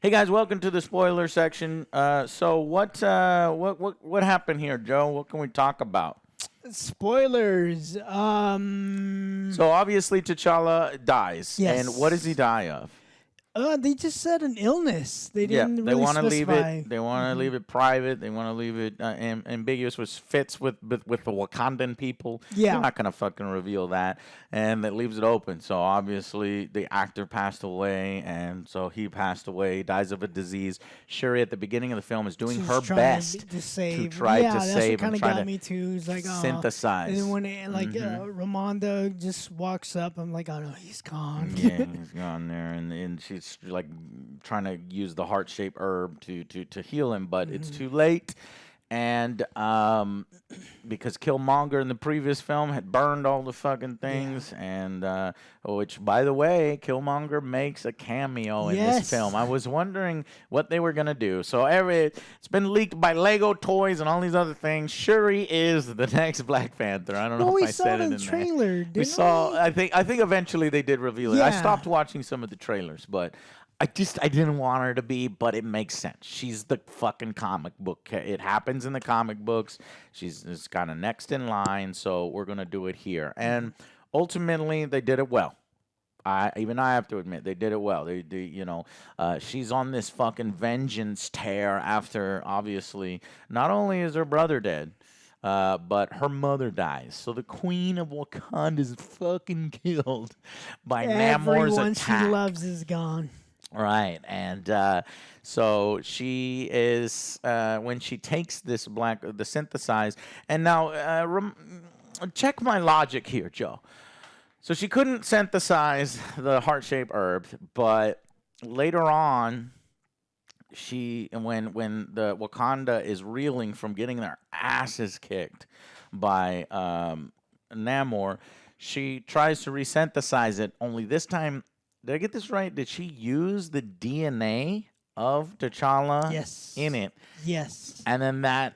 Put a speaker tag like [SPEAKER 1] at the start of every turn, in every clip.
[SPEAKER 1] Hey guys, welcome to the spoiler section. So what happened here, Joe? What can we talk about?
[SPEAKER 2] Spoilers.
[SPEAKER 1] So obviously T'Challa dies, and what does he
[SPEAKER 2] Yes.
[SPEAKER 1] die of?
[SPEAKER 2] They just said an illness. They
[SPEAKER 1] Yeah,
[SPEAKER 2] didn't
[SPEAKER 1] they
[SPEAKER 2] really
[SPEAKER 1] want to leave
[SPEAKER 2] specify.
[SPEAKER 1] it. They want to leave it private. They want to leave it ambiguous, which fits with the Wakandan people.
[SPEAKER 2] Yeah.
[SPEAKER 1] They're not gonna fucking reveal that, and it leaves it open. So obviously the actor passed away, and so he passed away, dies of a disease. Shuri at the beginning of the film is doing
[SPEAKER 2] She's
[SPEAKER 1] her
[SPEAKER 2] trying
[SPEAKER 1] best
[SPEAKER 2] to save.
[SPEAKER 1] try
[SPEAKER 2] yeah,
[SPEAKER 1] to
[SPEAKER 2] that's
[SPEAKER 1] save
[SPEAKER 2] what kind
[SPEAKER 1] and
[SPEAKER 2] of
[SPEAKER 1] try
[SPEAKER 2] got
[SPEAKER 1] to
[SPEAKER 2] me too. It's like, oh.
[SPEAKER 1] synthesize.
[SPEAKER 2] And then when Ramonda just walks up, I'm like, oh no, he's gone.
[SPEAKER 1] Yeah, he's gone there, and she's like trying to use the heart-shaped herb to heal him, but it's too late. And because Killmonger in the previous film had burned all the fucking things, and which, by the way, Killmonger makes a cameo in this film. I was wondering what they were gonna do. So it's been leaked by Lego Toys and all these other things. Shuri is the next Black Panther. I don't know if I said it in
[SPEAKER 2] the trailer.
[SPEAKER 1] we saw. I think eventually they did reveal it. I stopped watching some of the trailers, but I didn't want her to be, but it makes sense. She's the fucking comic book. It happens in the comic books. She's kind of next in line, so we're gonna do it here. And ultimately, they did it well. I have to admit they did it well. She's on this fucking vengeance tear after obviously not only is her brother dead, but her mother dies. So the queen of Wakanda is fucking killed by Namor's
[SPEAKER 2] Everyone
[SPEAKER 1] attack.
[SPEAKER 2] she loves is gone.
[SPEAKER 1] Right, and so she is when she takes the synthesized, and now check my logic here, Joe. So she couldn't synthesize the heart-shaped herb, but later on, when the Wakanda is reeling from getting their asses kicked by Namor, she tries to resynthesize it. Only this time. Did I get this right? Did she use the DNA of T'Challa in it?
[SPEAKER 2] Yes.
[SPEAKER 1] And then that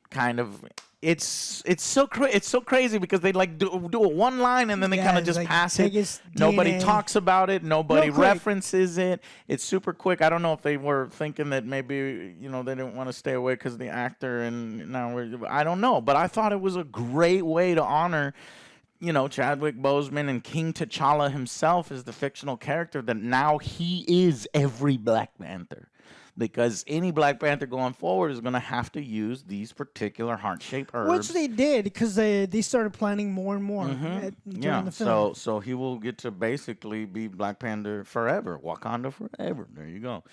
[SPEAKER 1] kind of it's so crazy because they like do a one line and then they kind of just pass it. Nobody talks about it. Nobody references it. It's super quick. I don't know if they were thinking that maybe they didn't want to stay away because the actor and I don't know. But I thought it was a great way to honor. Chadwick Boseman and King T'Challa himself is the fictional character that now he is every Black Panther. Because any Black Panther going forward is going to have to use these particular heart-shaped herbs.
[SPEAKER 2] Which they did, because they started planning more and more during the film.
[SPEAKER 1] So he will get to basically be Black Panther forever. Wakanda forever. There you go.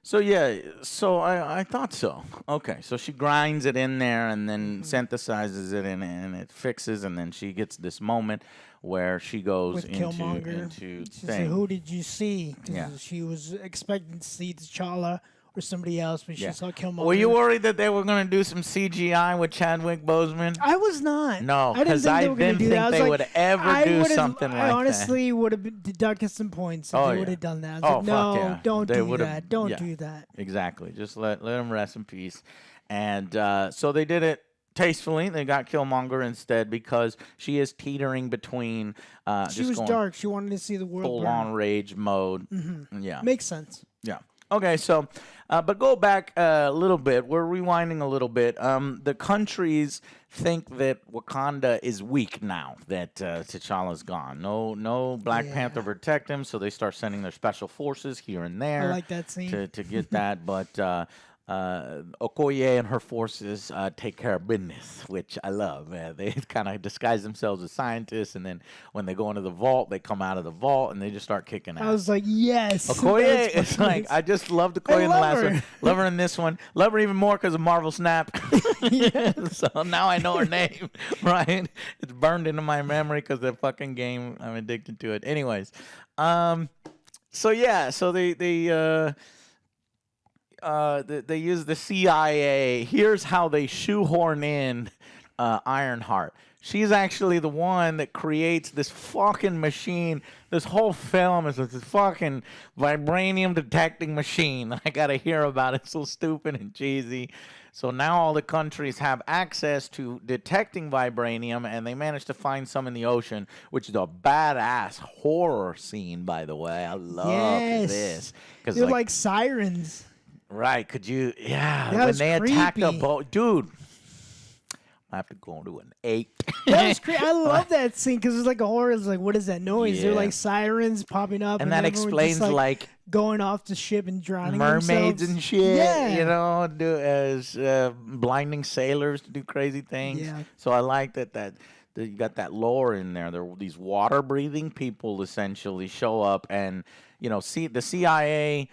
[SPEAKER 1] So I thought so. Okay, so she grinds it in there and then synthesizes it and it fixes, and then she gets this moment where she goes
[SPEAKER 2] with
[SPEAKER 1] into
[SPEAKER 2] Killmonger. She said, "Who did you see?" Because she was expecting to see T'Challa or somebody else, but she saw Killmonger.
[SPEAKER 1] Were you worried that they were going to do some CGI with Chadwick Boseman?
[SPEAKER 2] I was not.
[SPEAKER 1] No, because I didn't think they would ever do something like that.
[SPEAKER 2] I honestly would have deducted some points if they would have done that. I was no, don't do that. Don't do that.
[SPEAKER 1] Exactly. Just let him rest in peace. And so they did it tastefully. They got Killmonger instead because she is teetering between
[SPEAKER 2] she was dark. She wanted to see the world
[SPEAKER 1] full-on rage mode. Yeah.
[SPEAKER 2] Makes sense.
[SPEAKER 1] Yeah. Okay, so, but go back a little bit. We're rewinding a little bit. The countries think that Wakanda is weak now that T'Challa's gone. No Black Panther protect him, so they start sending their special forces here and there.
[SPEAKER 2] I like that scene.
[SPEAKER 1] To get that, but Okoye and her forces take care of business, which I love. They kind of disguise themselves as scientists, and then when they go into the vault, they come out of the vault and they just start kicking ass.
[SPEAKER 2] I was like, yes.
[SPEAKER 1] Okoye is like, I just loved Okoye in the last one. Love her in this one. Love her even more because of Marvel Snap. So now I know her name, right? It's burned into my memory because the fucking game. I'm addicted to it. Anyways, so they use the CIA. Here's how they shoehorn in Ironheart. She's actually the one that creates this fucking machine. This whole film is this fucking vibranium detecting machine. I gotta hear about it. It's so stupid and cheesy. So now all the countries have access to detecting vibranium, and they managed to find some in the ocean, which is a badass horror scene, by the way. I love this.
[SPEAKER 2] They're like sirens.
[SPEAKER 1] Right. Could you? Yeah.
[SPEAKER 2] That
[SPEAKER 1] when
[SPEAKER 2] was
[SPEAKER 1] they attack a
[SPEAKER 2] creepy.
[SPEAKER 1] boat. Dude. I have to go to an 8.
[SPEAKER 2] That was crazy. I love that scene because it's like a horror. It's like, what is that noise? They're like sirens popping up,
[SPEAKER 1] and that explains
[SPEAKER 2] just,
[SPEAKER 1] like
[SPEAKER 2] going off the ship and drowning
[SPEAKER 1] mermaids
[SPEAKER 2] themselves.
[SPEAKER 1] and shit.
[SPEAKER 2] Yeah.
[SPEAKER 1] You know, do as blinding sailors to do crazy things.
[SPEAKER 2] Yeah.
[SPEAKER 1] So I like that you got that lore in there. There these water breathing people essentially show up, and see the CIA.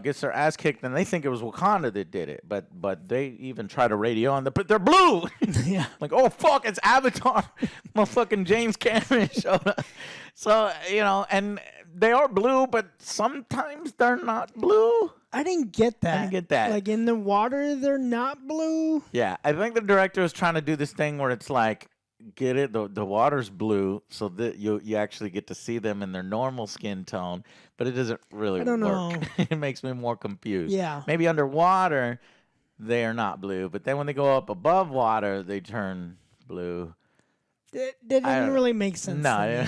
[SPEAKER 1] Gets their ass kicked, and they think it was Wakanda that did it, but they even try to radio on but they're blue.
[SPEAKER 2] Yeah,
[SPEAKER 1] like, oh fuck, it's Avatar. Motherfucking James Cameron showed up. So and they are blue, but sometimes they're not blue.
[SPEAKER 2] I didn't get that.
[SPEAKER 1] I didn't get that.
[SPEAKER 2] Like in the water, they're not blue.
[SPEAKER 1] Yeah, I think the director was trying to do this thing where it's like, get it, the water's blue, so that you actually get to see them in their normal skin tone, but it doesn't really work. It makes me more confused.
[SPEAKER 2] Yeah,
[SPEAKER 1] maybe underwater they are not blue, but then when they go up above water they turn blue.
[SPEAKER 2] That didn't really make sense.
[SPEAKER 1] No,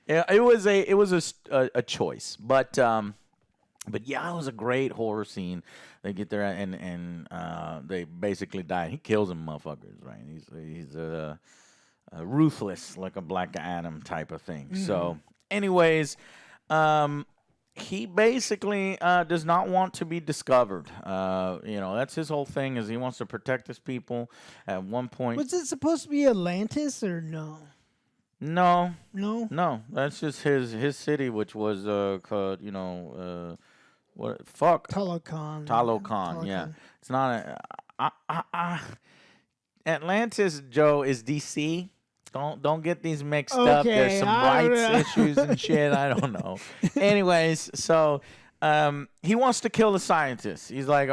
[SPEAKER 1] it was a choice, but yeah, it was a great horror scene. They get there and they basically die. He kills them motherfuckers, right? He's ruthless, like a Black Adam type of thing. Mm-hmm. So, anyways, he basically does not want to be discovered. That's his whole thing. Is he wants to protect his people. At one point,
[SPEAKER 2] was it supposed to be Atlantis or no?
[SPEAKER 1] No. That's just his city, which was what? Fuck. Talokan. Yeah. It's not Atlantis, Joe, is DC. Don't get these mixed up. There's some rights issues and shit. I don't know. Anyways, so he wants to kill the scientists. He's like,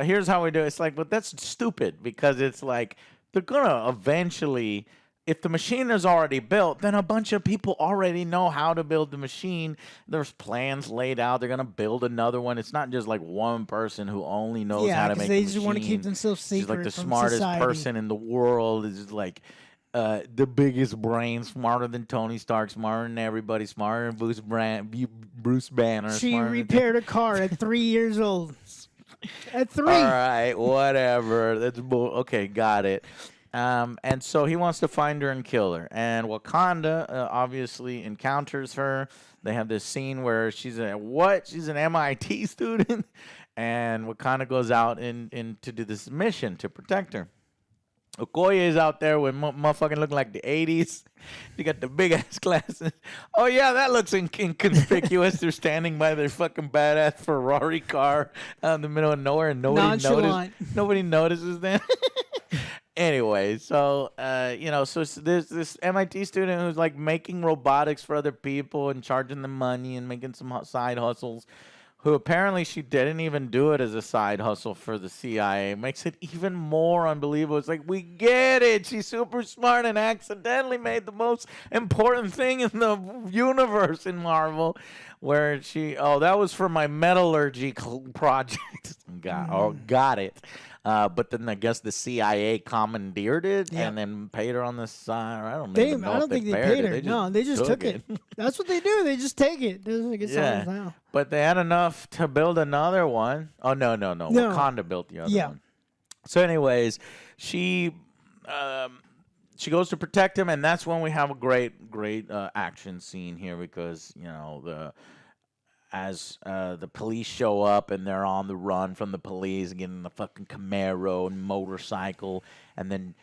[SPEAKER 1] here's how we do it. It's like, but that's stupid because it's like they're gonna eventually. If the machine is already built, then a bunch of people already know how to build the machine. There's plans laid out. They're going to build another one. It's not just like one person who only knows how to make the machine.
[SPEAKER 2] Yeah, they just want to keep themselves secret.
[SPEAKER 1] She's like the
[SPEAKER 2] from
[SPEAKER 1] smartest
[SPEAKER 2] society.
[SPEAKER 1] person in the world. Is like the biggest brain, smarter than Tony Stark, smarter than everybody, smarter than Bruce Banner.
[SPEAKER 2] She repaired a car at 3 years old. At 3.
[SPEAKER 1] All right, whatever. That's okay, got it. And so he wants to find her and kill her. And Wakanda obviously encounters her. They have this scene where she's an MIT student. And Wakanda goes out to do this mission to protect her. Okoye is out there with motherfucking looking like the 80s. She got the big ass glasses. Oh yeah, that looks inconspicuous. They're standing by their fucking badass Ferrari car out in the middle of nowhere, and nobody notices them. Anyway, so so there's this MIT student who's like making robotics for other people and charging them money and making some side hustles. Who apparently she didn't even do it as a side hustle for the CIA. Makes it even more unbelievable. It's like, we get it. She's super smart and accidentally made the most important thing in the universe in Marvel. Where that was for my metallurgy project. Got it. But then I guess the CIA commandeered it and then paid her on the side. I don't know.
[SPEAKER 2] I don't think they paid her. No, they just took it. That's what they do. They just take it.
[SPEAKER 1] But they had enough to build another one. Oh, no. Wakanda built the other one. So anyways, she goes to protect him, and that's when we have a great action scene here because, as the police show up and they're on the run from the police, getting the fucking Camaro and motorcycle, and then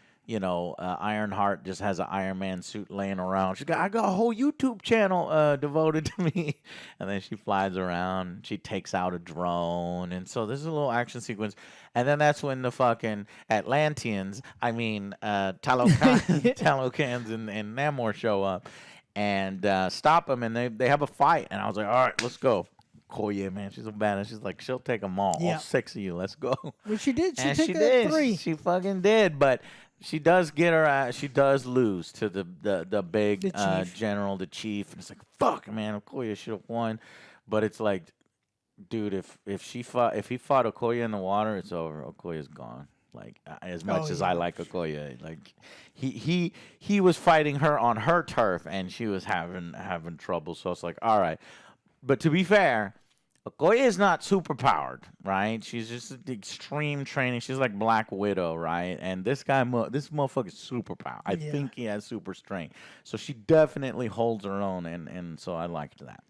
[SPEAKER 1] Ironheart just has an Iron Man suit laying around. I got a whole YouTube channel devoted to me, and then she flies around. She takes out a drone, and so there's a little action sequence, and then that's when the fucking Atlanteans, Talokans and Namor show up. And stop them, and they have a fight. And I was like, all right, let's go. Okoye, man, she's a badass. She's like, she'll take them all 6 of you. Let's go.
[SPEAKER 2] Well, she did. She
[SPEAKER 1] and
[SPEAKER 2] took
[SPEAKER 1] she did.
[SPEAKER 2] 3.
[SPEAKER 1] She fucking did. But She does get her ass. She does lose to the big
[SPEAKER 2] chief.
[SPEAKER 1] general, the chief, and it's like fuck, man. Okoye should have won, but it's like, dude, if he fought Okoye in the water, it's over. Okoye's gone. Like as much as I like Okoye, like he was fighting her on her turf, and she was having trouble. So it's like, all right, but to be fair, Okoye is not super powered, right? She's just extreme training. She's like Black Widow, right? And this motherfucker's super powered. I think he has super strength. So she definitely holds her own, and so I liked that.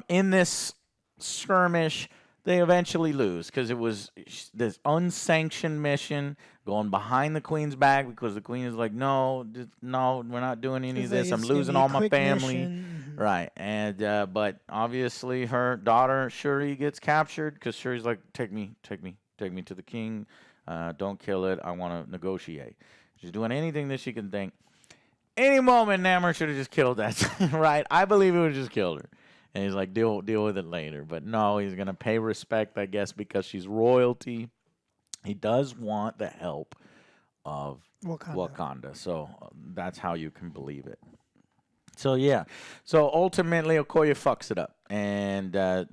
[SPEAKER 1] In this skirmish, they eventually lose because it was this unsanctioned mission going behind the queen's back because the queen is like, no, we're not doing any of this. I'm losing all my family. Right. And but obviously her daughter Shuri gets captured because Shuri's like, take me to the king. Don't kill it. I want to negotiate. She's doing anything that she can think. Any moment Namor should have just killed that. Right. I believe he would have just killed her. And he's like, deal with it later. But no, he's going to pay respect, I guess, because she's royalty. He does want the help of Wakanda. So that's how you can believe it. So, yeah. So, ultimately, Okoye fucks it up. And, they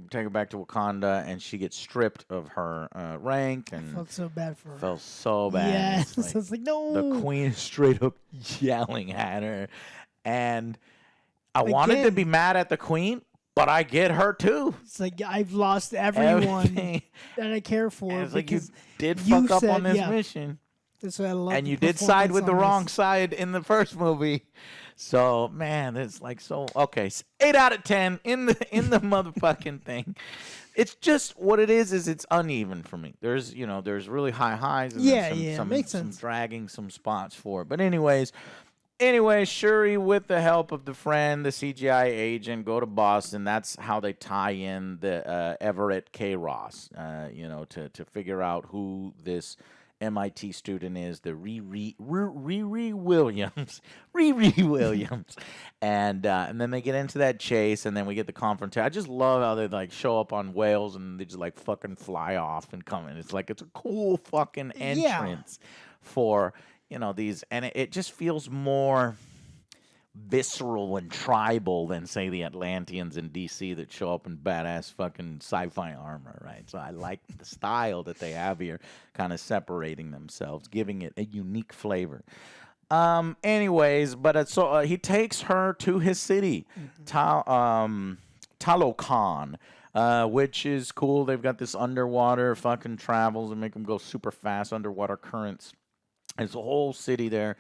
[SPEAKER 1] take her back to Wakanda, and she gets stripped of her rank. And
[SPEAKER 2] I felt so bad for her.
[SPEAKER 1] Felt so bad.
[SPEAKER 2] Yes. It's like, no.
[SPEAKER 1] The queen is straight up yelling at her. And I wanted to be mad at the queen, but I get her too.
[SPEAKER 2] It's like I've lost everyone that I care for.
[SPEAKER 1] And it's like you did fuck up on this mission.
[SPEAKER 2] That's what I love.
[SPEAKER 1] And you did side with the wrong side in the first movie. So man, it's like so okay. 8 out of 10 in the motherfucking thing. It's just what it is it's uneven for me. There's really high highs and some dragging some spots for it. But Anyway, Shuri, with the help of the friend, the CGI agent, go to Boston. That's how they tie in the Everett K. Ross, to figure out who this MIT student is, the Riri Williams. Riri Williams. And then they get into that chase, and then we get the confrontation. I just love how they, like, show up on whales, and they just, like, fucking fly off and come in. It's like, it's a cool fucking entrance for... these, and it just feels more visceral and tribal than, say, the Atlanteans in DC that show up in badass fucking sci-fi armor, right? So I like the style that they have here, kind of separating themselves, giving it a unique flavor. Anyways, but so he takes her to his city, Talokan. Which is cool. They've got this underwater fucking travels and make them go super fast, underwater currents. There's a whole city there.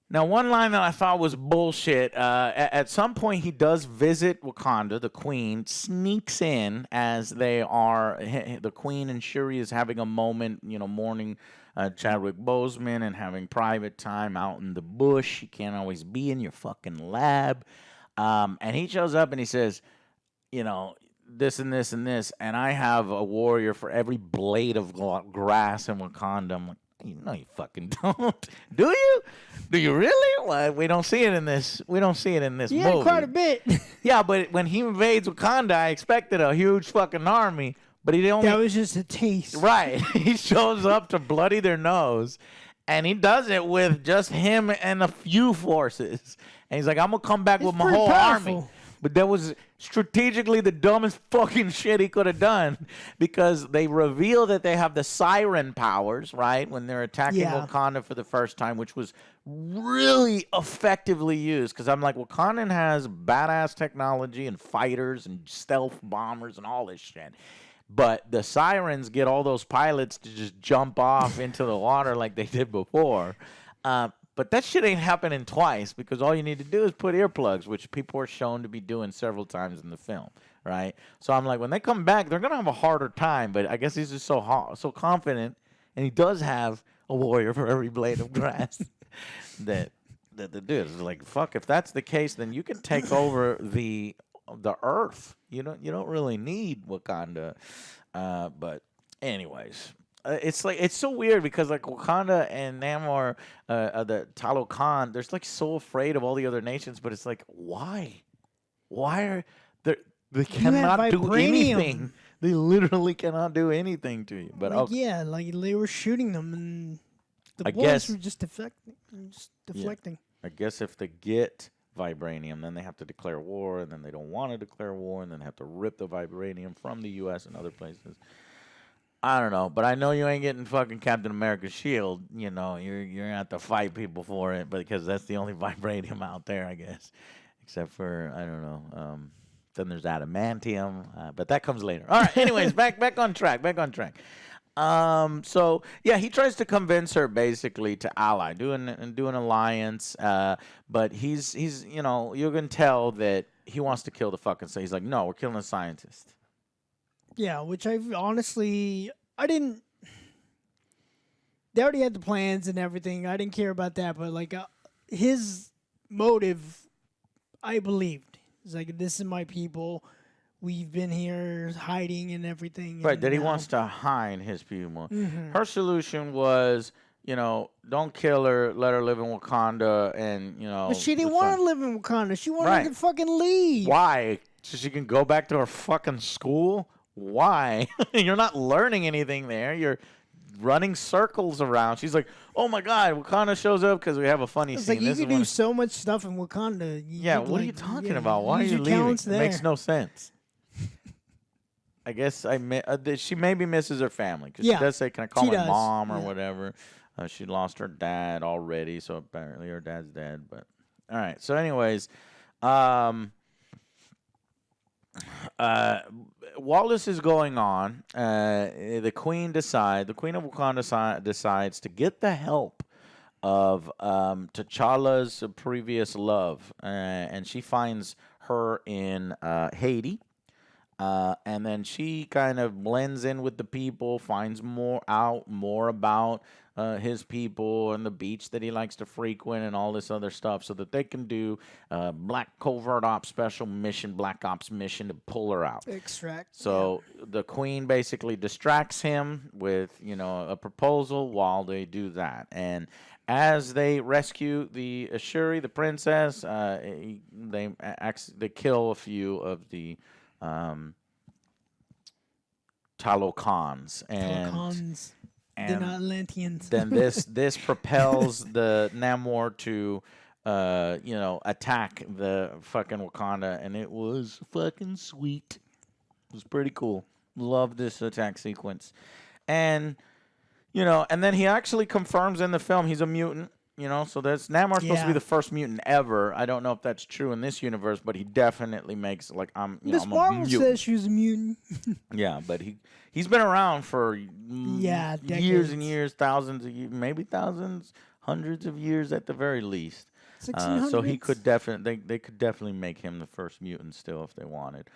[SPEAKER 1] Now, one line that I thought was bullshit. At some point, he does visit Wakanda. The queen sneaks in as the queen and Shuri is having a moment, mourning Chadwick Boseman and having private time out in the bush. You can't always be in your fucking lab. And he shows up and he says, this and this and this, and I have a warrior for every blade of grass in Wakanda. I'm like, no, you fucking don't. Do you? Do you really? Well, we don't see it in this. We don't see it in this movie.
[SPEAKER 2] Yeah, quite a bit.
[SPEAKER 1] Yeah, but when he invades Wakanda, I expected a huge fucking army. But he only.
[SPEAKER 2] That was just a taste.
[SPEAKER 1] Right. He shows up to bloody their nose, and he does it with just him and a few forces. And he's like, I'm gonna come back with my whole army. But that was strategically the dumbest fucking shit he could have done because they reveal that they have the siren powers, right, when they're attacking Wakanda for the first time, which was really effectively used because I'm like, Wakanda has badass technology and fighters and stealth bombers and all this shit. But the sirens get all those pilots to just jump off into the water like they did before. But that shit ain't happening twice because all you need to do is put earplugs, which people are shown to be doing several times in the film, right? So I'm like, when they come back, they're going to have a harder time. But I guess he's just so confident, and he does have a warrior for every blade of grass that the dude is like, fuck, if that's the case, then you can take over the earth. You don't really need Wakanda. But anyways... it's like it's so weird because like Wakanda and Namor, the Talokan, they're like so afraid of all the other nations, but it's like why are they cannot do anything. They literally cannot do anything to you. But
[SPEAKER 2] like they were shooting them and The
[SPEAKER 1] I
[SPEAKER 2] boys
[SPEAKER 1] guess
[SPEAKER 2] were just deflecting.
[SPEAKER 1] I guess if they get vibranium, then they have to declare war, and then they don't want to declare war, and then have to rip the vibranium from the U.S. and other places. I don't know, but I know you ain't getting fucking Captain America's shield. You know, you're gonna have to fight people for it, but because that's the only vibranium out there, I guess. Except for I don't know. Then there's adamantium, but that comes later. All right. Anyways, back on track. Back on track. So yeah, he tries to convince her basically to ally, do an alliance. But he's you know you can tell that he wants to kill the fucking. So he's like, no, we're killing a scientist.
[SPEAKER 2] Yeah, which I didn't. They already had the plans and everything. I didn't care about that, but like his motive, I believed. It's like, this is my people. We've been here hiding and everything.
[SPEAKER 1] Right,
[SPEAKER 2] and
[SPEAKER 1] that he
[SPEAKER 2] now-
[SPEAKER 1] wants to hide his people. Her solution was, you know, don't kill her, let her live in Wakanda, and you know.
[SPEAKER 2] But she didn't want to live in Wakanda. She wanted
[SPEAKER 1] Right.
[SPEAKER 2] to fucking leave.
[SPEAKER 1] Why? So she can go back to her fucking school? Why? You're not learning anything there. You're running circles around. She's like, oh my God, Wakanda shows up because we have a funny
[SPEAKER 2] It's
[SPEAKER 1] scene.
[SPEAKER 2] like you
[SPEAKER 1] This
[SPEAKER 2] can
[SPEAKER 1] is
[SPEAKER 2] do so much stuff in Wakanda.
[SPEAKER 1] yeah, what are you talking about? Why are
[SPEAKER 2] use
[SPEAKER 1] you
[SPEAKER 2] your
[SPEAKER 1] leaving?
[SPEAKER 2] talents
[SPEAKER 1] It
[SPEAKER 2] there.
[SPEAKER 1] makes no sense. I guess she maybe misses her family because
[SPEAKER 2] Yeah,
[SPEAKER 1] she does say, "Can I call
[SPEAKER 2] she
[SPEAKER 1] my
[SPEAKER 2] does.
[SPEAKER 1] mom or
[SPEAKER 2] Yeah.
[SPEAKER 1] whatever?" She lost her dad already, so apparently her dad's dead. But all right. So, anyways, while this is going on, the Queen of Wakanda decides to get the help of T'Challa's previous love, and she finds her in Haiti. And then she kind of blends in with the people, finds more about his people and the beach that he likes to frequent and all this other stuff, so that they can do Black Covert Ops special mission, Black Ops mission to pull her out.
[SPEAKER 2] Extract.
[SPEAKER 1] So the Queen basically distracts him with a proposal while they do that, and as they rescue the Ashuri, the princess, they kill a few of the Talokans,
[SPEAKER 2] They're not Atlanteans.
[SPEAKER 1] then this propels the Namor to attack the fucking Wakanda, and it was fucking sweet. It was pretty cool. Love this attack sequence, and and then he actually confirms in the film he's a mutant. So that's Namor's supposed to be the first mutant ever. I don't know if that's true in this universe, but he definitely makes I'm
[SPEAKER 2] Miss
[SPEAKER 1] a
[SPEAKER 2] Marvel
[SPEAKER 1] mutant.
[SPEAKER 2] says she's a mutant.
[SPEAKER 1] Yeah, but he's been around for
[SPEAKER 2] decades.
[SPEAKER 1] years and years, thousands of years, maybe thousands, hundreds of years at the very least. So he could they could definitely make him the first mutant still if they wanted.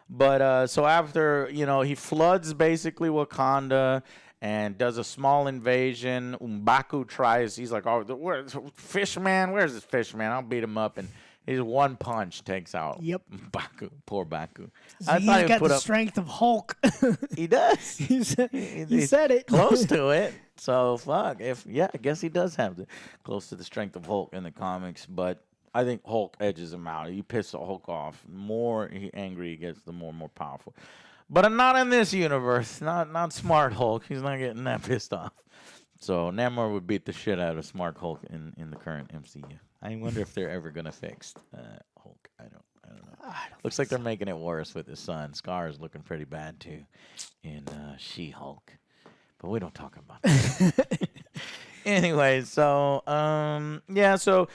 [SPEAKER 1] But so after he floods basically Wakanda and does a small invasion. M'Baku tries. He's like, "Oh, where's Fishman? Where's this Fishman? I'll beat him up." And his one punch takes out M'Baku. Poor Baku.
[SPEAKER 2] So he's got the strength of Hulk.
[SPEAKER 1] He does.
[SPEAKER 2] he said it.
[SPEAKER 1] Close to it. So fuck. I guess he does have close to the strength of Hulk in the comics, but I think Hulk edges him out. You piss the Hulk off. The more angry he gets, the more powerful. But not in this universe. Not Smart Hulk. He's not getting that pissed off. So Namor would beat the shit out of Smart Hulk in the current MCU. I wonder if they're ever gonna fix Hulk. I don't know. Looks like they're making it worse with his son. Scar is looking pretty bad too in She-Hulk. But we don't talk about that. Anyway, so so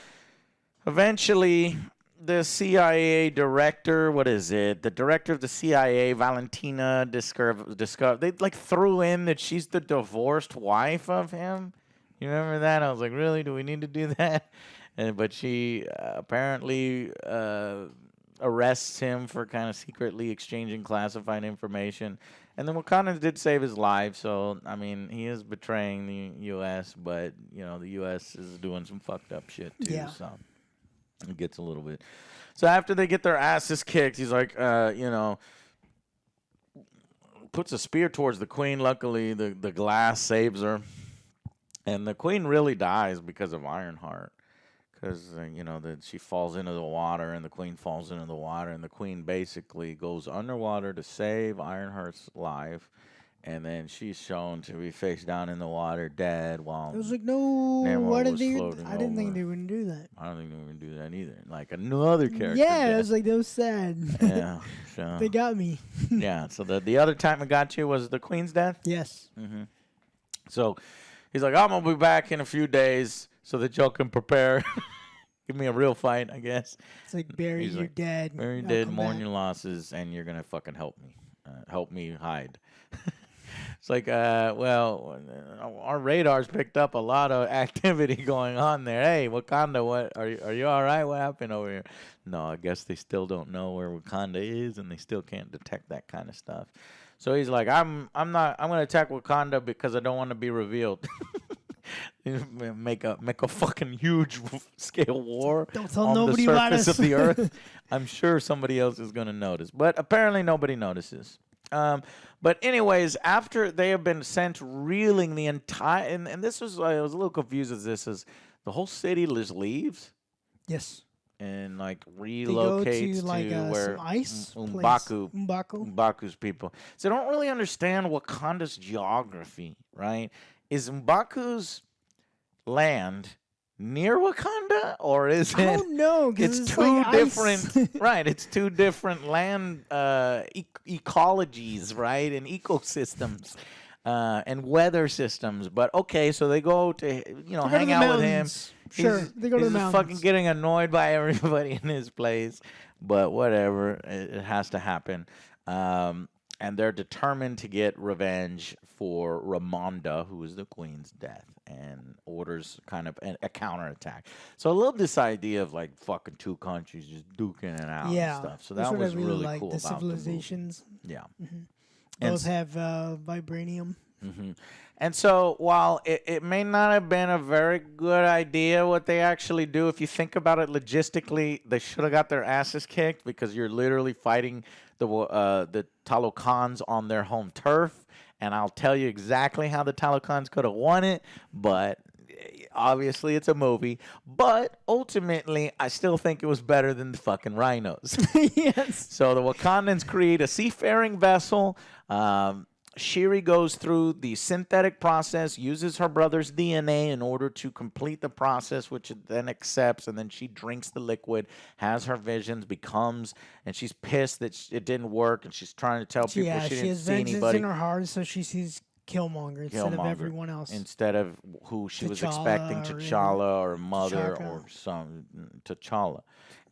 [SPEAKER 1] eventually the CIA director, the director of the CIA, Valentina, discovered they threw in that she's the divorced wife of him. You remember that? I was like, really? Do we need to do that? But she apparently arrests him for kind of secretly exchanging classified information. And then Wakanda did save his life, so I mean, he is betraying the U.S., but the U.S. is doing some fucked up shit too.
[SPEAKER 2] Yeah.
[SPEAKER 1] So it gets a little bit. So after they get their asses kicked, he's like, puts a spear towards the Queen. Luckily, the glass saves her, and the Queen really dies because of Ironheart. Because she falls into the water, and the Queen falls into the water, and the Queen basically goes underwater to save Ironheart's life, And then she's shown to be face down in the water, dead, while
[SPEAKER 2] I was like, no,
[SPEAKER 1] Namor
[SPEAKER 2] why did
[SPEAKER 1] was
[SPEAKER 2] they?
[SPEAKER 1] floating
[SPEAKER 2] I didn't think
[SPEAKER 1] over.
[SPEAKER 2] they wouldn't do that.
[SPEAKER 1] I don't think they would do that either. Like another character.
[SPEAKER 2] Yeah,
[SPEAKER 1] dead.
[SPEAKER 2] I was like, that was sad.
[SPEAKER 1] Yeah. So
[SPEAKER 2] They got me.
[SPEAKER 1] yeah. So the other time it got you was the Queen's death.
[SPEAKER 2] Yes.
[SPEAKER 1] So he's like, I'm gonna be back in a few days so that y'all can prepare. Give me a real fight, I guess.
[SPEAKER 2] It's like bury
[SPEAKER 1] He's
[SPEAKER 2] your
[SPEAKER 1] like,
[SPEAKER 2] dead.
[SPEAKER 1] Bury
[SPEAKER 2] I'll
[SPEAKER 1] dead,
[SPEAKER 2] come
[SPEAKER 1] mourn
[SPEAKER 2] back.
[SPEAKER 1] your losses, and you're gonna fucking help me. Help me hide. It's like, well, our radars picked up a lot of activity going on there. Hey, Wakanda, what are you all right? What happened over here? No, I guess they still don't know where Wakanda is, and they still can't detect that kind of stuff. So he's like, I'm gonna attack Wakanda because I don't want to be revealed. make a fucking huge scale war
[SPEAKER 2] Don't tell
[SPEAKER 1] on the
[SPEAKER 2] nobody about
[SPEAKER 1] surface
[SPEAKER 2] us.
[SPEAKER 1] of the earth. I'm sure somebody else is gonna notice, but apparently nobody notices. But anyways, after they have been sent reeling the entire, and this was, I was a little confused as this is, the whole city just leaves
[SPEAKER 2] Yes.
[SPEAKER 1] and like
[SPEAKER 2] They go
[SPEAKER 1] relocates
[SPEAKER 2] to like
[SPEAKER 1] where
[SPEAKER 2] some ice
[SPEAKER 1] M'Baku,
[SPEAKER 2] place. M'Baku.
[SPEAKER 1] M'Baku's people. So I don't really understand Wakanda's geography, right? Is M'Baku's land near Wakanda, or is
[SPEAKER 2] I
[SPEAKER 1] it?
[SPEAKER 2] don't know.
[SPEAKER 1] It's
[SPEAKER 2] It's
[SPEAKER 1] two
[SPEAKER 2] like
[SPEAKER 1] different,
[SPEAKER 2] ice.
[SPEAKER 1] right? It's two different land ecologies, right, and ecosystems, and weather systems. But okay, so they go to
[SPEAKER 2] They go to
[SPEAKER 1] hang
[SPEAKER 2] the
[SPEAKER 1] out with him.
[SPEAKER 2] mountains. Sure, they go to
[SPEAKER 1] He's
[SPEAKER 2] the
[SPEAKER 1] just
[SPEAKER 2] mountains.
[SPEAKER 1] fucking getting annoyed by everybody in his place, but whatever, it has to happen. And they're determined to get revenge for Ramonda, who is the queen's death, and orders kind of a counterattack. So I love this idea of like fucking two countries just duking it out
[SPEAKER 2] Yeah,
[SPEAKER 1] and stuff. So
[SPEAKER 2] that's
[SPEAKER 1] that
[SPEAKER 2] what I
[SPEAKER 1] was
[SPEAKER 2] really
[SPEAKER 1] really
[SPEAKER 2] like.
[SPEAKER 1] cool
[SPEAKER 2] The
[SPEAKER 1] about the movie.
[SPEAKER 2] civilizations
[SPEAKER 1] Yeah.
[SPEAKER 2] both have vibranium.
[SPEAKER 1] And so while it may not have been a very good idea what they actually do, if you think about it logistically, they should have got their asses kicked because you're literally fighting the Talokans on their home turf. And I'll tell you exactly how the Talokans could have won it, but obviously it's a movie. But ultimately, I still think it was better than the fucking rhinos.
[SPEAKER 2] Yes.
[SPEAKER 1] So the Wakandans create a seafaring vessel. Shiri goes through the synthetic process, uses her brother's DNA in order to complete the process, which it then accepts, and then she drinks the liquid, has her visions, and she's pissed that it didn't work, and she's trying to tell people she
[SPEAKER 2] She
[SPEAKER 1] didn't
[SPEAKER 2] has
[SPEAKER 1] see
[SPEAKER 2] vengeance
[SPEAKER 1] anybody.
[SPEAKER 2] in her heart, so she sees Killmonger instead of
[SPEAKER 1] Killmonger,
[SPEAKER 2] everyone else.
[SPEAKER 1] instead of who she was
[SPEAKER 2] T'Challa
[SPEAKER 1] expecting,
[SPEAKER 2] or
[SPEAKER 1] T'Challa or Mother
[SPEAKER 2] T'Chaka.
[SPEAKER 1] or some T'Challa.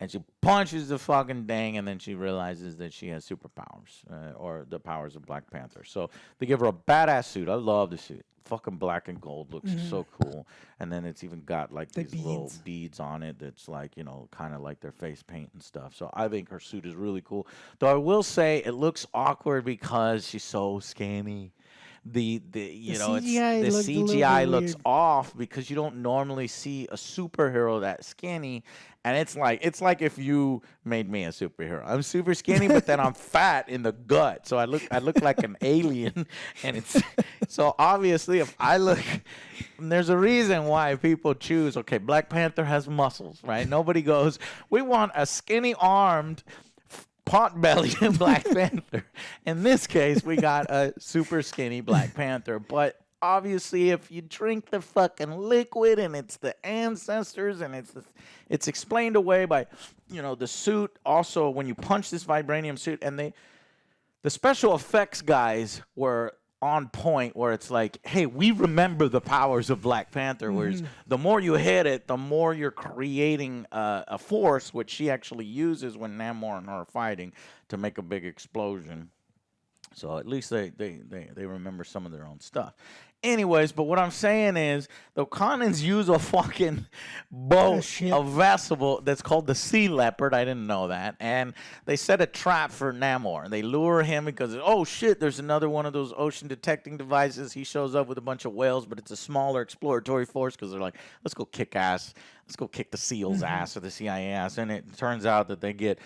[SPEAKER 1] And she punches the fucking thing, and then she realizes that she has superpowers, or the powers of Black Panther. So they give her a badass suit. I love the suit. Fucking black and gold looks so cool. And then it's even got like
[SPEAKER 2] The
[SPEAKER 1] these little
[SPEAKER 2] beads.
[SPEAKER 1] beads on it that's like, kind of like their face paint and stuff. So I think her suit is really cool. Though I will say it looks awkward because she's so skinny. The
[SPEAKER 2] CGI looked a little
[SPEAKER 1] CGI
[SPEAKER 2] bit
[SPEAKER 1] looks
[SPEAKER 2] weird.
[SPEAKER 1] off because you don't normally see a superhero that skinny, and it's like if you made me a superhero. I'm super skinny, but then I'm fat in the gut, so I look like an alien, and it's so obviously if I look, there's a reason why people choose. Okay, Black Panther has muscles, right? Nobody goes, we want a skinny armed pot-bellied Black Panther. In this case, we got a super skinny Black Panther. But obviously, if you drink the fucking liquid and it's the ancestors and it's explained away by, the suit. Also, when you punch this vibranium suit, and the special effects guys were on point, where it's like, hey, we remember the powers of Black Panther, whereas the more you hit it, the more you're creating a force, which she actually uses when Namor and her are fighting to make a big explosion. So at least they remember some of their own stuff. Anyways, but what I'm saying is the Wakandans use a fucking boat,
[SPEAKER 2] ship.
[SPEAKER 1] a vessel that's called the Sea Leopard. I didn't know that. And they set a trap for Namor. They lure him because, oh shit, there's another one of those ocean detecting devices. He shows up with a bunch of whales, but it's a smaller exploratory force because they're like, let's go kick ass. Let's go kick the SEALs' ass or the CIA ass. And it turns out that they get...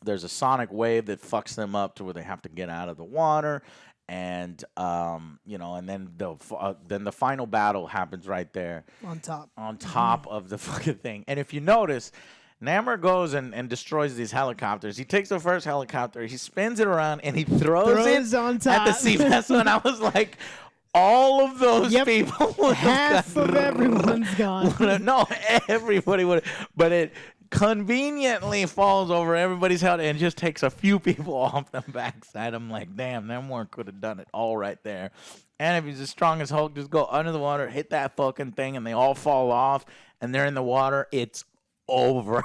[SPEAKER 1] there's a sonic wave that fucks them up to where they have to get out of the water, and and then the final battle happens right there
[SPEAKER 2] On top.
[SPEAKER 1] of the fucking thing. And if you notice, Namor goes and destroys these helicopters. He takes the first helicopter, he spins it around, and he throws it
[SPEAKER 2] on
[SPEAKER 1] at
[SPEAKER 2] top.
[SPEAKER 1] the sea vessel. And I was like, all of those people would
[SPEAKER 2] half of everyone's gone.
[SPEAKER 1] No, everybody would. But it conveniently falls over everybody's head and just takes a few people off the backside. I'm like, damn, Namor could have done it all right there. And if he's as strong as Hulk, just go under the water, hit that fucking thing, and they all fall off, and they're in the water. It's over.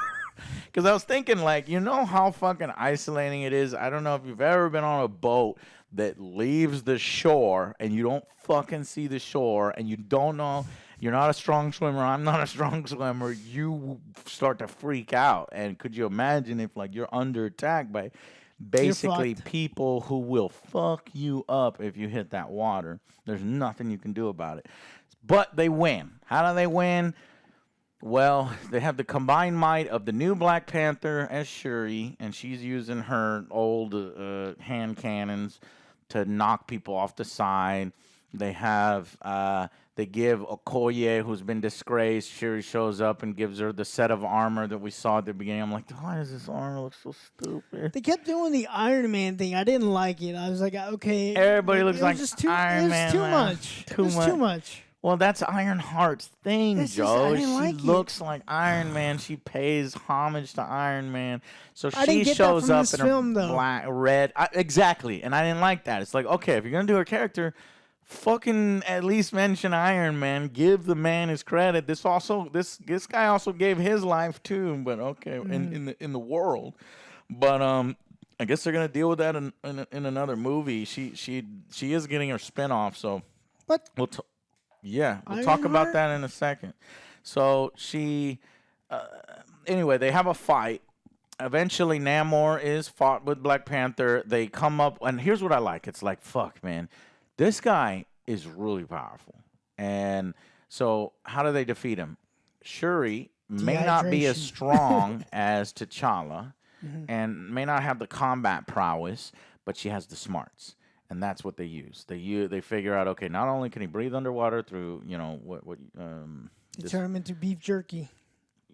[SPEAKER 1] Because I was thinking, like, you know how fucking isolating it is? I don't know if you've ever been on a boat that leaves the shore and you don't fucking see the shore and you don't know, you're not a strong swimmer, I'm not a strong swimmer, you start to freak out. And could you imagine if, like, you're under attack by basically people who will fuck you up if you hit that water? There's nothing you can do about it. But they win. How do they win? Well, they have the combined might of the new Black Panther as Shuri, and she's using her old hand cannons to knock people off the side. They have, they give Okoye, who's been disgraced. Shuri shows up and gives her the set of armor that we saw at the beginning. I'm like, why does this armor look so stupid?
[SPEAKER 2] They kept doing the Iron Man thing. I didn't like it. I was like, okay.
[SPEAKER 1] Everybody looks like Iron Man.
[SPEAKER 2] It was too much.
[SPEAKER 1] Well, that's Ironheart's thing, Joe. She looks like Iron Man. She pays homage to Iron Man. So she shows up in a black, red. Exactly. And I didn't like that. It's like, okay, if you're going to do her character, fucking at least mention Iron Man. Give the man his credit. This guy also gave his life too, but okay, in the world. But I guess they're going to deal with that in another movie. She is getting her spinoff, so we'll talk about that in a second. So anyway, they have a fight. Eventually, Namor is fought with Black Panther. They come up, and here's what I like. It's like, fuck, man. This guy is really powerful. And so how do they defeat him? Shuri may not be as strong as T'Challa and may not have the combat prowess, but she has the smarts. And that's what they use. They figure out, okay, not only can he breathe underwater through,
[SPEAKER 2] determined to beef jerky.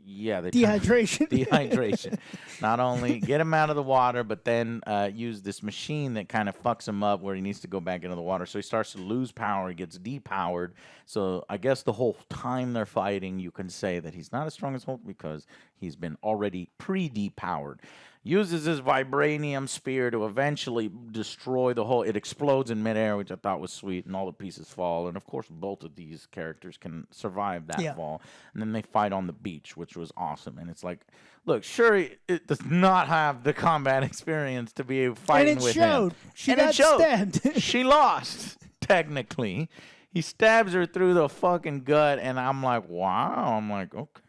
[SPEAKER 1] Yeah,
[SPEAKER 2] dehydration.
[SPEAKER 1] Not only get him out of the water, but then use this machine that kind of fucks him up where he needs to go back into the water. So he starts to lose power. He gets depowered. So I guess the whole time they're fighting, you can say that he's not as strong as Hulk because he's been already pre-depowered. Uses his vibranium spear to eventually destroy the whole. It explodes in midair, which I thought was sweet, and all the pieces fall. And of course, both of these characters can survive that fall. And then they fight on the beach, which was awesome. And it's like, look, Shuri it does not have the combat experience to be fighting with him.
[SPEAKER 2] She got stabbed.
[SPEAKER 1] She lost, technically. He stabs her through the fucking gut, and I'm like, wow. I'm like, okay.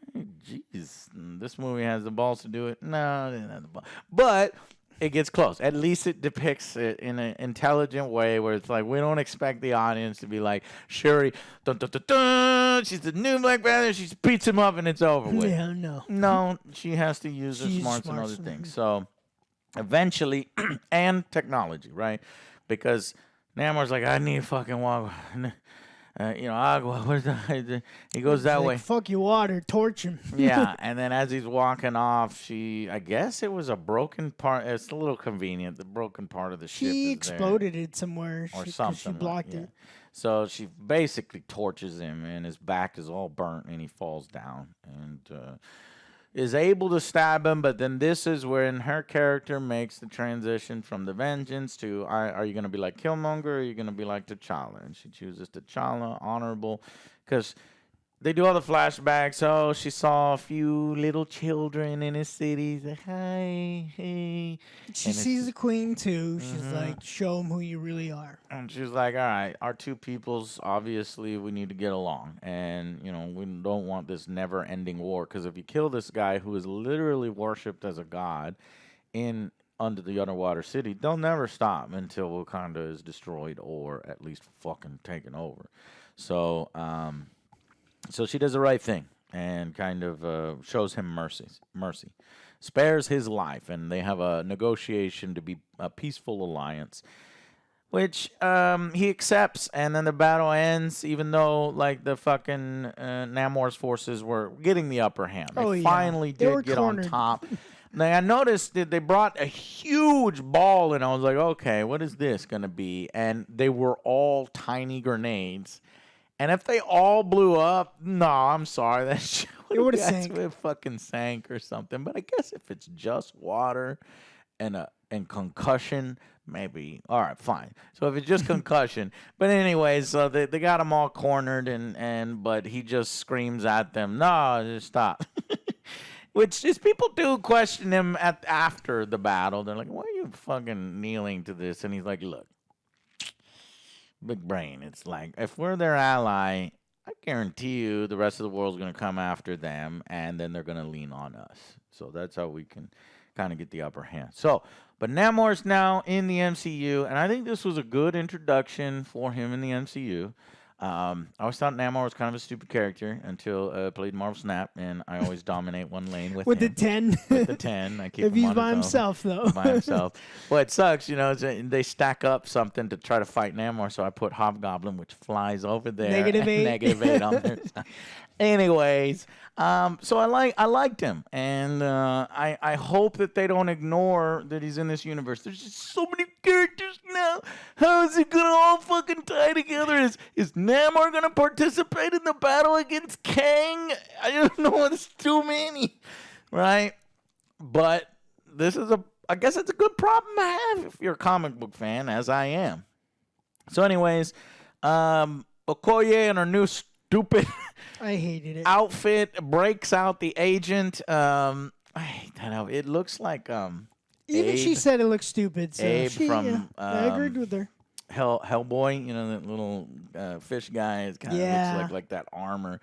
[SPEAKER 1] Jeez, this movie has the balls to do it. No, it didn't have the balls. But it gets close. At least it depicts it in an intelligent way where it's like we don't expect the audience to be like, Shuri, dun, dun, dun, dun, she's the new Black Panther, she beats him up and it's over with.
[SPEAKER 2] Yeah, no.
[SPEAKER 1] No, she has to use her smarts and other things. So eventually, and technology, right? Because Namor's like, I need fucking water. Agua. Where's the? He goes that way.
[SPEAKER 2] Fuck you, water. Torch him.
[SPEAKER 1] Yeah, and then as he's walking off, I guess it was a broken part. It's a little convenient. The broken part of the ship.
[SPEAKER 2] She exploded it somewhere.
[SPEAKER 1] Or something.
[SPEAKER 2] She blocked it.
[SPEAKER 1] So she basically torches him, and his back is all burnt, and he falls down and is able to stab him. But then this is when her character makes the transition from the vengeance to, are you going to be like Killmonger or are you going to be like T'Challa? And she chooses T'Challa, honorable, because they do all the flashbacks. Oh, she saw a few little children in his city. Like, hi, hey.
[SPEAKER 2] She sees the queen, too. She's like, show them who you really are.
[SPEAKER 1] And she's like, all right, our two peoples, obviously, we need to get along. And, we don't want this never-ending war. Because if you kill this guy who is literally worshipped as a god under the underwater city, they'll never stop until Wakanda is destroyed or at least fucking taken over. So, So she does the right thing and kind of shows him mercy, spares his life, and they have a negotiation to be a peaceful alliance. which he accepts, and then the battle ends, even though like the fucking Namor's forces were getting the upper hand. They finally did get
[SPEAKER 2] cornered.
[SPEAKER 1] on top. Now I noticed that they brought a huge ball, and I was like, okay, what is this gonna be? And they were all tiny grenades. And if they all blew up, no, I'm sorry, that shit would have sank. It fucking sank or something. But I guess if it's just water and concussion, maybe. All right, fine. So if it's just concussion, but anyways, so they got him all cornered, but he just screams at them, "No, just stop." Which is, people do question him after the battle. They're like, "Why are you fucking kneeling to this?" And he's like, "Look, big brain. It's like, if we're their ally, I guarantee you the rest of the world's going to come after them, and then they're going to lean on us. So that's how we can kind of get the upper hand." So, but Namor's now in the MCU, and I think this was a good introduction for him in the MCU. I always thought Namor was kind of a stupid character until I played Marvel Snap, and I always dominate one lane with him.
[SPEAKER 2] The 10.
[SPEAKER 1] With the 10. I keep
[SPEAKER 2] if
[SPEAKER 1] him
[SPEAKER 2] he's
[SPEAKER 1] on
[SPEAKER 2] by
[SPEAKER 1] his
[SPEAKER 2] himself,
[SPEAKER 1] own,
[SPEAKER 2] though.
[SPEAKER 1] by himself. Well, it sucks, they stack up something to try to fight Namor, so I put Hobgoblin, which flies over there.
[SPEAKER 2] -8.
[SPEAKER 1] -8 on their side. Anyways, so I liked him, and I hope that they don't ignore that he's in this universe. There's just so many characters now. How is it gonna all fucking tie together? Is Namor gonna participate in the battle against Kang? I don't know. It's too many, right? But this is I guess it's a good problem to have if you're a comic book fan, as I am. So, anyways, Okoye and her new stupid
[SPEAKER 2] I hated it.
[SPEAKER 1] outfit breaks out the agent. I hate that outfit. It looks like
[SPEAKER 2] even
[SPEAKER 1] Abe,
[SPEAKER 2] she said it looks stupid. So
[SPEAKER 1] Abe from
[SPEAKER 2] I agreed with her.
[SPEAKER 1] Hellboy. That little fish guy. It kind of looks like that armor.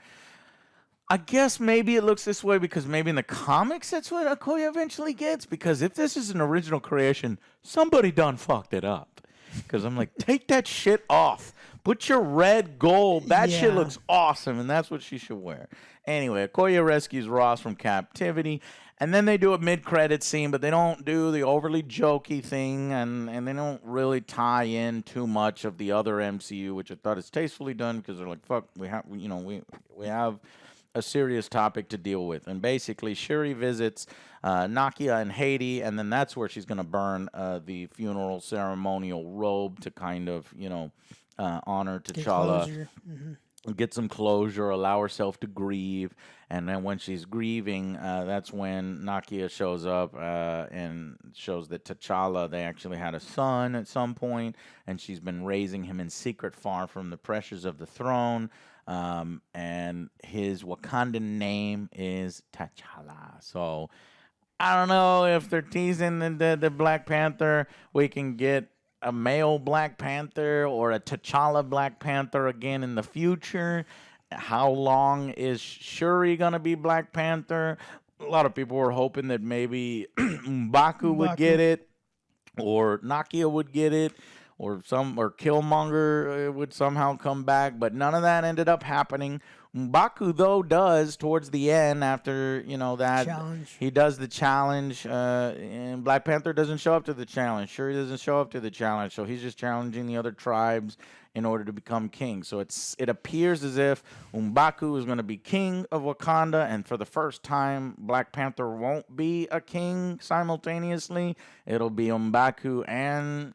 [SPEAKER 1] I guess maybe it looks this way because maybe in the comics that's what Okoye eventually gets. Because if this is an original creation, somebody done fucked it up. Because I'm like, take that shit off. Put your red gold. That shit looks awesome, and that's what she should wear. Anyway, Okoye rescues Ross from captivity, and then they do a mid-credit scene, but they don't do the overly jokey thing, and they don't really tie in too much of the other MCU, which I thought is tastefully done because they're like, fuck, we have a serious topic to deal with. And basically, Shuri visits Nakia in Haiti, and then that's where she's going to burn the funeral ceremonial robe to kind of, honor T'Challa, get some closure, allow herself to grieve. And then when she's grieving, that's when Nakia shows up and shows that T'Challa, they actually had a son at some point, and she's been raising him in secret far from the pressures of the throne. And his Wakandan name is T'Challa. So I don't know if they're teasing the Black Panther. We can get a male Black Panther or a T'Challa Black Panther again in the future. How long is Shuri gonna be Black Panther? A lot of people were hoping that maybe M'Baku would get it, or Nakia would get it, or Killmonger would somehow come back, but none of that ended up happening. M'Baku, though, does towards the end after, that
[SPEAKER 2] challenge.
[SPEAKER 1] He does the challenge, and Black Panther doesn't show up to the challenge. Shuri doesn't show up to the challenge, so he's just challenging the other tribes in order to become king. So it appears as if M'Baku is going to be king of Wakanda, and for the first time, Black Panther won't be a king simultaneously. It'll be M'Baku and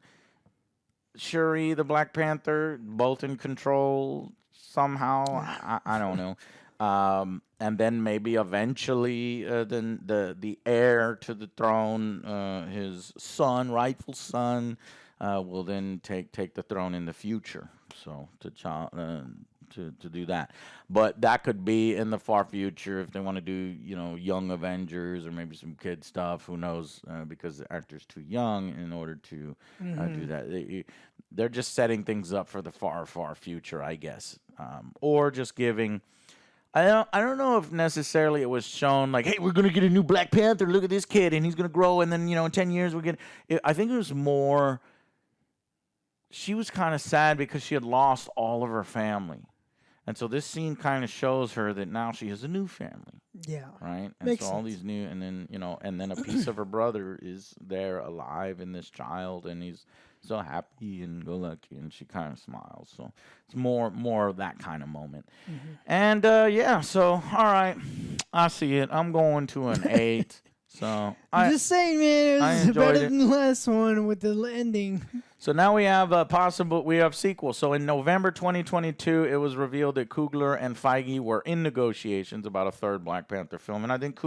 [SPEAKER 1] Shuri, the Black Panther, both in control somehow. I don't know. And then maybe eventually the heir to the throne, his son, rightful son, will then take the throne in the future. So to do that. But that could be in the far future if they want to do, young Avengers or maybe some kid stuff. Who knows? Because the actor's too young in order to do that. They're just setting things up for the far, far future, I guess. Or just giving... I don't know if necessarily it was shown like, hey, we're going to get a new Black Panther. Look at this kid, and he's going to grow, and then, in 10 years we'll get... I think it was more... She was kind of sad because she had lost all of her family. And so this scene kind of shows her that now she has a new family.
[SPEAKER 2] Yeah.
[SPEAKER 1] Right? And
[SPEAKER 2] Makes
[SPEAKER 1] so all
[SPEAKER 2] sense.
[SPEAKER 1] these new, and then, and then a piece of her brother is there alive in this child, and he's so happy and go lucky, and she kind of smiles. So it's more of that kind of moment. And yeah, so all right, I see it. I'm going to an 8. So
[SPEAKER 2] I'm just saying, man, it
[SPEAKER 1] I
[SPEAKER 2] was
[SPEAKER 1] enjoyed
[SPEAKER 2] better
[SPEAKER 1] it.
[SPEAKER 2] than the last one with the ending.
[SPEAKER 1] So now we have we have sequels. So in November 2022, it was revealed that Coogler and Feige were in negotiations about a third Black Panther film. And I think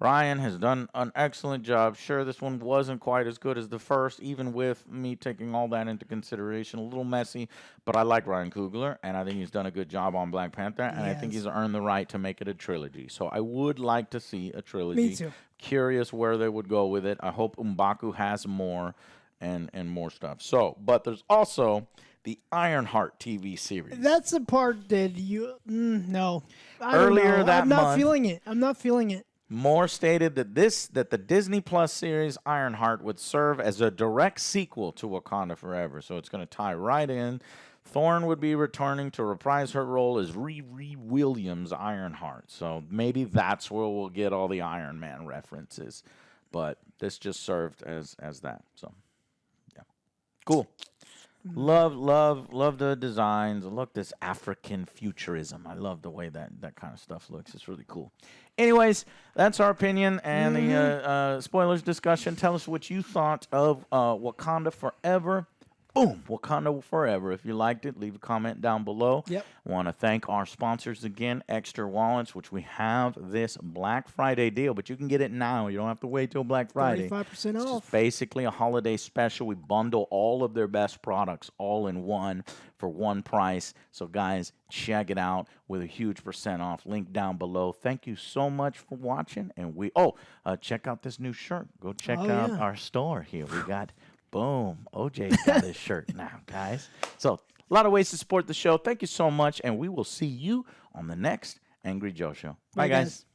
[SPEAKER 1] Ryan has done an excellent job. Sure, this one wasn't quite as good as the first, even with me taking all that into consideration. A little messy, but I like Ryan Coogler, and I think he's done a good job on Black Panther, and I think he's earned the right to make it a trilogy. So I would like to see a trilogy.
[SPEAKER 2] Me too.
[SPEAKER 1] Curious where they would go with it. I hope M'Baku has more. And more stuff. So, but there's also the Ironheart TV series.
[SPEAKER 2] That's the part that you no. I
[SPEAKER 1] Earlier
[SPEAKER 2] don't know.
[SPEAKER 1] that
[SPEAKER 2] I'm not
[SPEAKER 1] month,
[SPEAKER 2] feeling it. I'm not feeling it.
[SPEAKER 1] Moore stated that the Disney Plus series Ironheart would serve as a direct sequel to Wakanda Forever. So it's going to tie right in. Thorne would be returning to reprise her role as Riri Williams Ironheart. So maybe that's where we'll get all the Iron Man references. But this just served as that. So cool. Love the designs. Look, this African futurism. I love the way that kind of stuff looks. It's really cool. Anyways, that's our opinion and the spoilers discussion. Tell us what you thought of Wakanda Forever. Boom, Wakanda Forever. If you liked it, leave a comment down below.
[SPEAKER 2] Yep.
[SPEAKER 1] I want to thank our sponsors again, Extra Wallets, which we have this Black Friday deal, but you can get it now. You don't have to wait till Black Friday.
[SPEAKER 2] 35%
[SPEAKER 1] It's
[SPEAKER 2] off.
[SPEAKER 1] just basically a holiday special. We bundle all of their best products all in one for one price. So, guys, check it out with a huge % off. Link down below. Thank you so much for watching. And check out this new shirt. Go check out our store here. We got... Boom. OJ got his shirt now, guys. So, a lot of ways to support the show. Thank you so much, and we will see you on the next Angry Joe Show. Bye, guys.